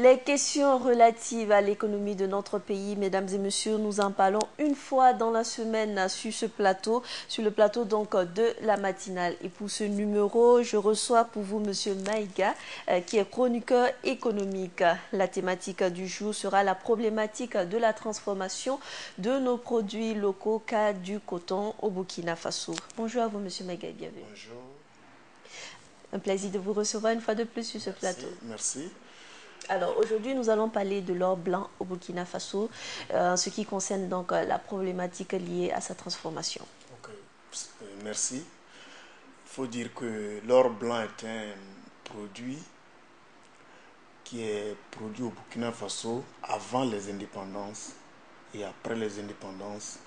Les questions relatives à l'économie de notre pays, mesdames et messieurs, nous en parlons une fois dans la semaine sur le plateau donc de la matinale. Et pour ce numéro, je reçois pour vous monsieur Maïga, qui est chroniqueur économique. La thématique du jour sera la problématique de la transformation de nos produits locaux, cas du coton au Burkina Faso. Bonjour à vous monsieur Maïga et bienvenue. Bonjour. Un plaisir de vous recevoir une fois de plus sur ce plateau. Merci. Alors aujourd'hui, nous allons parler de l'or blanc au Burkina Faso, en ce qui concerne donc la problématique liée à sa transformation. Ok. Merci. Il faut dire que l'or blanc est un produit qui est produit au Burkina Faso avant les indépendances et après les indépendances.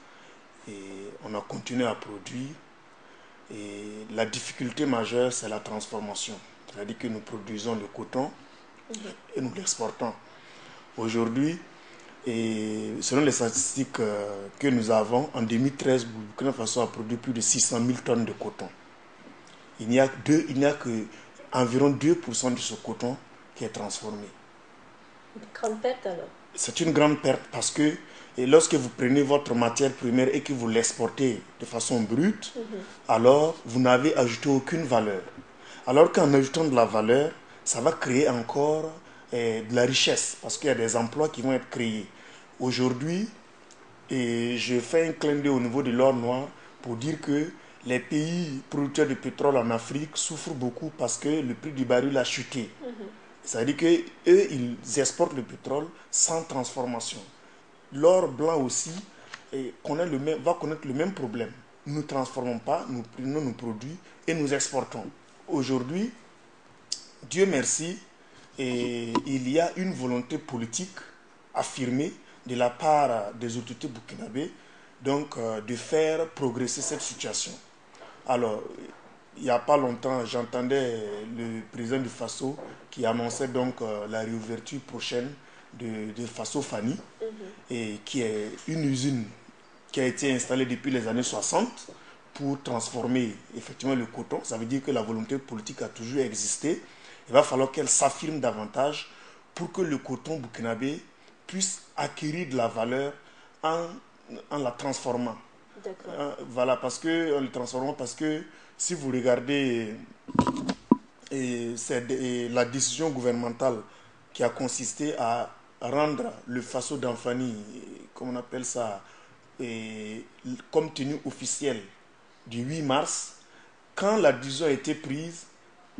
Et on a continué à produire. Et la difficulté majeure, c'est la transformation. C'est-à-dire que nous produisons le coton et nous l'exportons. Aujourd'hui, et selon les statistiques que nous avons, en 2013, le Burkina Faso a produit plus de 600 000 tonnes de coton. Il n'y a que environ 2% de ce coton qui est transformé. Une grande perte alors? C'est une grande perte parce que lorsque vous prenez votre matière première et que vous l'exportez de façon brute, alors vous n'avez ajouté aucune valeur. Alors qu'en ajoutant de la valeur, ça va créer encore de la richesse parce qu'il y a des emplois qui vont être créés. Aujourd'hui, et je fais un clin d'œil au niveau de l'or noir pour dire que les pays producteurs de pétrole en Afrique souffrent beaucoup parce que le prix du baril a chuté. Ça veut dire qu'eux, ils exportent le pétrole sans transformation. L'or blanc aussi va connaître le même problème. Nous ne transformons pas, nous prenons nos produits et nous exportons. Aujourd'hui, Dieu merci, il y a une volonté politique affirmée de la part des autorités burkinabées donc, de faire progresser cette situation. Alors, il n'y a pas longtemps, j'entendais le président du Faso qui annonçait donc la réouverture prochaine de Faso Fani, et qui est une usine qui a été installée depuis les années 60 pour transformer effectivement le coton. Ça veut dire que la volonté politique a toujours existé. Il va falloir qu'elle s'affirme davantage pour que le coton burkinabé puisse acquérir de la valeur en la transformant. Voilà, parce que, en le transformant, parce que si vous regardez la décision gouvernementale qui a consisté à rendre le Faso d'Anfani, comme on appelle ça, comme tenue officielle du 8 mars, quand la décision a été prise,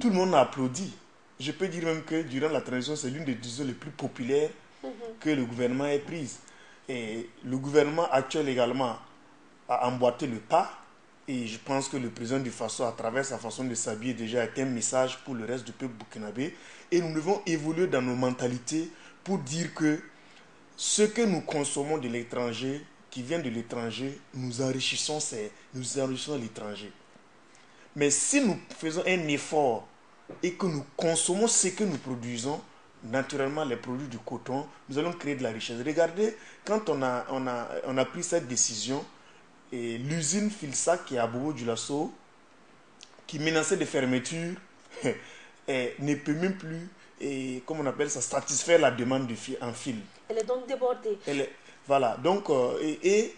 tout le monde a applaudi. Je peux dire même que durant la transition, c'est l'une des décisions les plus populaires que le gouvernement ait prises. Et le gouvernement actuel également a emboîté le pas. Et je pense que le président du Faso, à travers sa façon de s'habiller, déjà est un message pour le reste du peuple burkinabé. Et nous devons évoluer dans nos mentalités pour dire que ce que nous consommons de l'étranger, qui vient de l'étranger, nous enrichissons l'étranger. Mais si nous faisons un effort et que nous consommons ce que nous produisons, naturellement les produits du coton, nous allons créer de la richesse. Regardez, quand on a pris cette décision, et l'usine Filsa qui est à Bobo-Dioulasso, qui menaçait de fermeture, ne peut même plus, comme on appelle ça, satisfaire la demande en fil. Elle est donc débordée. Voilà, donc il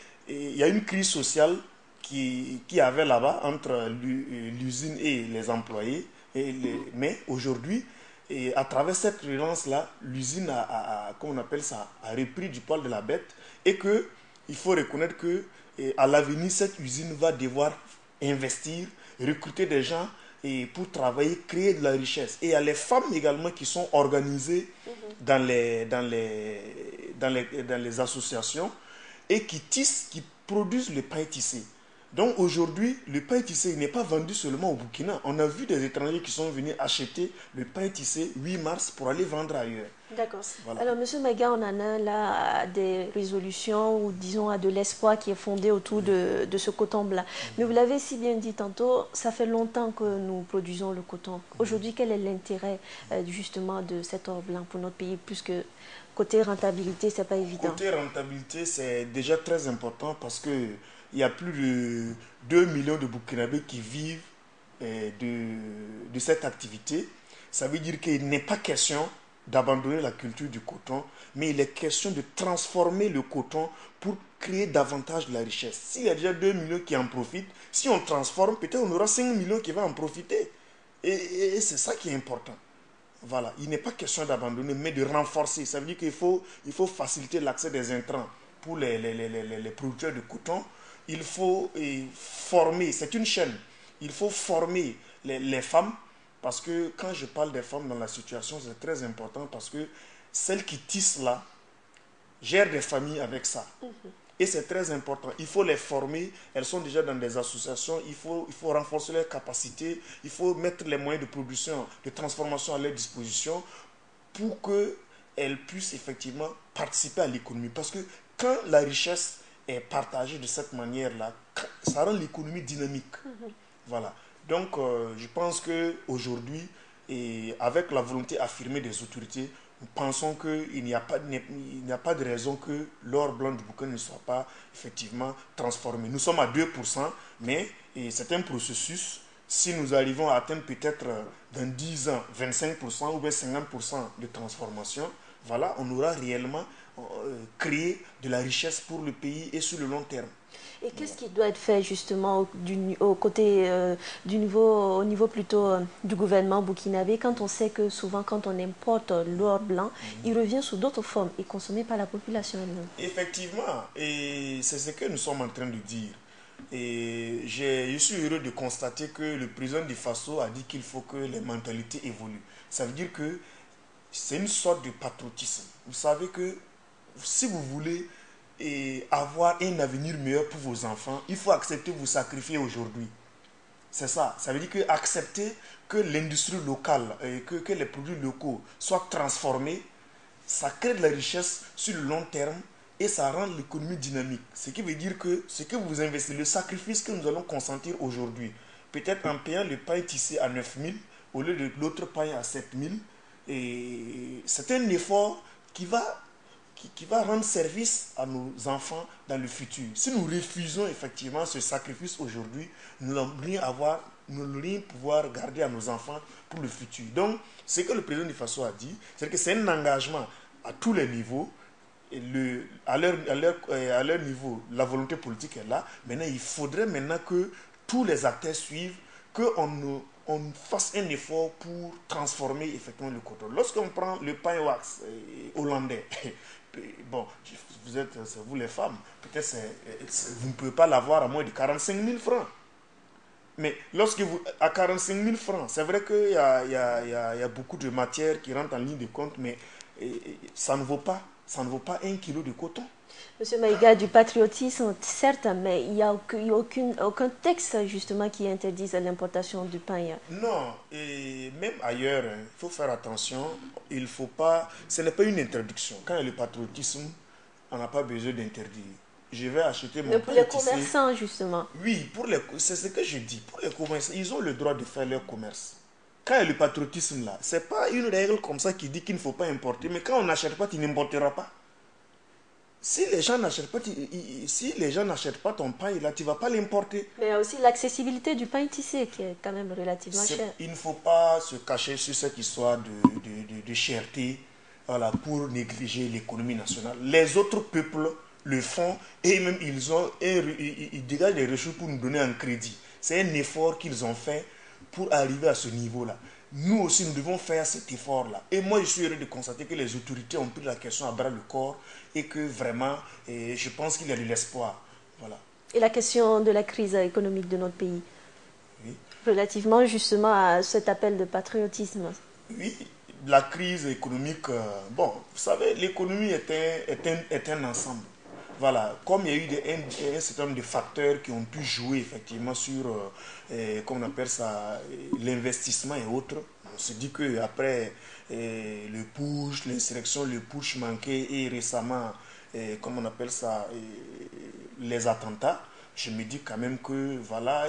y a une crise sociale qui avait là-bas entre l'usine et les employés. Mais aujourd'hui, à travers cette relance-là, l'usine comme on appelle ça, a repris du poil de la bête, et qu'il faut reconnaître que à l'avenir, cette usine va devoir investir, recruter des gens pour travailler, créer de la richesse. Et il y a les femmes également qui sont organisées dans les associations et qui tissent, qui produisent le pain tissé. Donc aujourd'hui, le pain tissé n'est pas vendu seulement au Burkina. On a vu des étrangers qui sont venus acheter le pain tissé 8 mars pour aller vendre ailleurs. D'accord. Voilà. Alors, M. Maïga, on en a là des résolutions ou disons de l'espoir qui est fondé autour de ce coton blanc. Mais vous l'avez si bien dit tantôt, ça fait longtemps que nous produisons le coton. Aujourd'hui, quel est l'intérêt justement de cet or blanc pour notre pays, puisque côté rentabilité, ce n'est pas évident? Côté rentabilité, c'est déjà très important parce qu'il y a plus de 2 millions de Burkinabés qui vivent de cette activité. Ça veut dire qu'il n'est pas question d'abandonner la culture du coton, mais il est question de transformer le coton pour créer davantage de la richesse. S'il y a déjà 2 millions qui en profitent, si on transforme, peut-être on aura 5 millions qui vont en profiter. Et c'est ça qui est important. Voilà, il n'est pas question d'abandonner, mais de renforcer. Ça veut dire il faut faciliter l'accès des intrants pour les producteurs de coton. Il faut former, c'est une chaîne. Il faut former les femmes, parce que quand je parle des femmes dans la situation, c'est très important, parce que celles qui tissent là gèrent des familles avec ça. Et c'est très important. Il faut les former. Elles sont déjà dans des associations. Il faut renforcer leurs capacités. Il faut mettre les moyens de production, de transformation à leur disposition pour qu'elles puissent effectivement participer à l'économie. Parce que quand la richesse est partagée de cette manière-là, ça rend l'économie dynamique. Voilà. Donc, je pense qu'aujourd'hui, et avec la volonté affirmée des autorités, nous pensons qu'il n'y a pas de raison que l'or blanc du bouquin ne soit pas effectivement transformé. Nous sommes à 2%, mais c'est un processus. Si nous arrivons à atteindre peut-être dans 10 ans 25% ou bien 50% de transformation, voilà, on aura réellement créé de la richesse pour le pays et sur le long terme. Et qu'est-ce qui doit être fait justement au niveau plutôt du gouvernement burkinabé, quand on sait que souvent quand on importe l'or blanc, il revient sous d'autres formes et consommé par la population elle-même. Effectivement, et c'est ce que nous sommes en train de dire. Et je suis heureux de constater que le président du Faso a dit qu'il faut que les mentalités évoluent. Ça veut dire que c'est une sorte de patriotisme. Vous savez que si vous voulez avoir un avenir meilleur pour vos enfants, il faut accepter de vous sacrifier aujourd'hui. C'est ça. Ça veut dire que accepter que l'industrie locale, que les produits locaux soient transformés, ça crée de la richesse sur le long terme et ça rend l'économie dynamique. Ce qui veut dire que ce que vous investissez, le sacrifice que nous allons consentir aujourd'hui, peut-être en payant le pain tissé à 9 000 au lieu de l'autre pain à 7 000, et c'est un effort qui va rendre service à nos enfants dans le futur. Si nous refusons effectivement ce sacrifice aujourd'hui, nous n'allons rien pouvoir garder à nos enfants pour le futur. Donc, ce que le président du Faso a dit, c'est que c'est un engagement à tous les niveaux. Et à leur niveau, la volonté politique est là. Maintenant, il faudrait maintenant que tous les acteurs suivent, qu'on fasse un effort pour transformer effectivement le coton. Lorsqu'on prend le pain wax hollandais, bon, c'est vous les femmes, peut-être vous ne pouvez pas l'avoir à moins de 45 000 francs. Mais à 45 000 francs, c'est vrai qu'il y a beaucoup de matières qui rentrent en ligne de compte, mais ça ne vaut pas 1 kilo de coton. Monsieur Maïga, du patriotisme, certes, mais il n'y a aucun texte justement qui interdise l'importation du pain. Non, et même ailleurs, il faut faire attention, il faut pas, ce n'est pas une interdiction. Quand il y a le patriotisme, on n'a pas besoin d'interdire. Je vais acheter mon pain. Mais pour les commerçants, justement. Oui, c'est ce que je dis. Pour les commerçants, ils ont le droit de faire leur commerce. Quand il y a le patriotisme là, ce n'est pas une règle comme ça qui dit qu'il ne faut pas importer, mais quand on n'achète pas, tu n'importeras pas. Si les gens n'achètent pas ton pain, là, tu ne vas pas l'importer. Mais il y a aussi l'accessibilité du pain tissé qui est quand même relativement cher. Il ne faut pas se cacher sur cette histoire de cherté, voilà, pour négliger l'économie nationale. Les autres peuples le font et même ils dégagent des ressources pour nous donner un crédit. C'est un effort qu'ils ont fait pour arriver à ce niveau-là. Nous aussi, nous devons faire cet effort-là. Et moi, je suis heureux de constater que les autorités ont pris la question à bras le corps et que vraiment, je pense qu'il y a de l'espoir. Voilà. Et la question de la crise économique de notre pays, oui. Relativement justement à cet appel de patriotisme. Oui, la crise économique, bon, vous savez, l'économie est un ensemble. Voilà, comme il y a eu un certain nombre de facteurs qui ont pu jouer effectivement sur, comment on appelle ça, l'investissement et autres, on se dit qu'après le push, l'insurrection, le push manqué et récemment, comment on appelle ça, les attentats, je me dis quand même que voilà,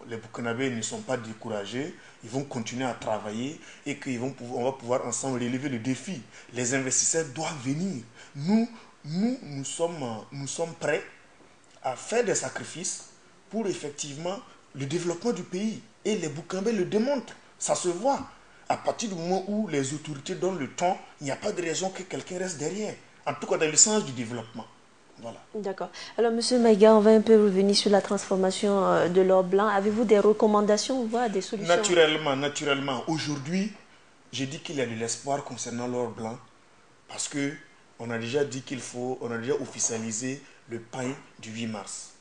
les Burkinabés ne sont pas découragés, ils vont continuer à travailler et qu'on va pouvoir ensemble relever le défi. Les investisseurs doivent venir. Nous sommes prêts à faire des sacrifices pour effectivement le développement du pays. Et les Burkinabés le démontrent. Ça se voit. à partir du moment où les autorités donnent le temps, il n'y a pas de raison que quelqu'un reste derrière. En tout cas, dans le sens du développement. Voilà. D'accord. Alors, Monsieur Maïga, on va un peu revenir sur la transformation de l'or blanc. Avez-vous des recommandations, voire des solutions? Naturellement. Aujourd'hui, j'ai dit qu'il y a de l'espoir concernant l'or blanc parce que on a déjà dit on a déjà officialisé le pain du 8 mars,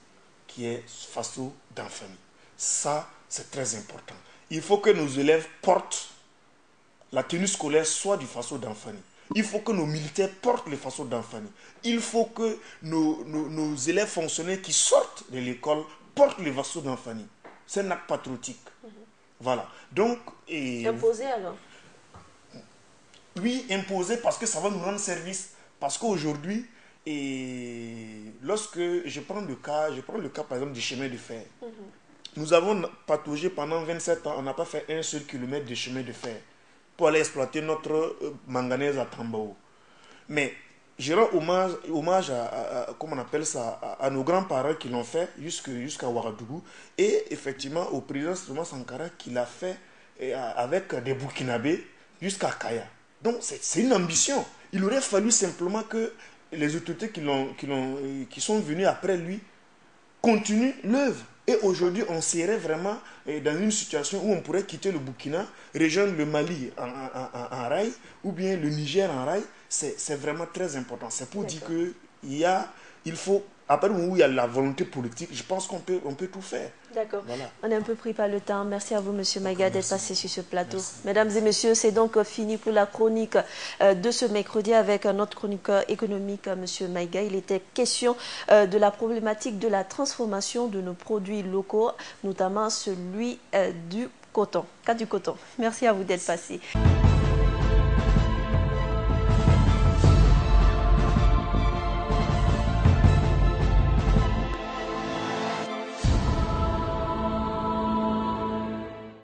qui est Faso d'Anfani. Ça, c'est très important. Il faut que nos élèves portent la tenue scolaire soit du Faso d'Anfani. Il faut que nos militaires portent le Faso d'Anfani. Il faut que nos élèves fonctionnaires qui sortent de l'école portent le Faso d'Anfani. C'est un acte patriotique. Voilà. Donc, Imposé alors? Oui, imposé parce que ça va nous rendre service. Parce qu'aujourd'hui, lorsque je prends le cas par exemple du chemin de fer. Nous avons pataugé pendant 27 ans, on n'a pas fait un seul kilomètre de chemin de fer pour aller exploiter notre manganèse à Tambao. Mais je rends hommage comment on appelle ça, à nos grands-parents qui l'ont fait jusqu'à Ouagadougou et effectivement au président Thomas Sankara qui l'a fait avec des Burkinabés jusqu'à Kaya. Donc c'est une ambition. Il aurait fallu simplement que les autorités qui sont venues après lui continuent l'œuvre. Et aujourd'hui, on serait vraiment dans une situation où on pourrait quitter le Burkina, rejoindre le Mali en rail, ou bien le Niger en rail. C'est vraiment très important. C'est pour dire qu'il faut, à partir du moment où il y a la volonté politique, je pense qu'on peut tout faire. D'accord. Voilà. On est un peu pris par le temps. Merci à vous, Monsieur Maïga, d'être passé sur ce plateau. Merci. Mesdames et messieurs, c'est donc fini pour la chronique de ce mercredi avec notre chroniqueur économique, Monsieur Maïga. Il était question de la problématique de la transformation de nos produits locaux, notamment celui du coton. Cas du coton. Merci à vous d'être passé.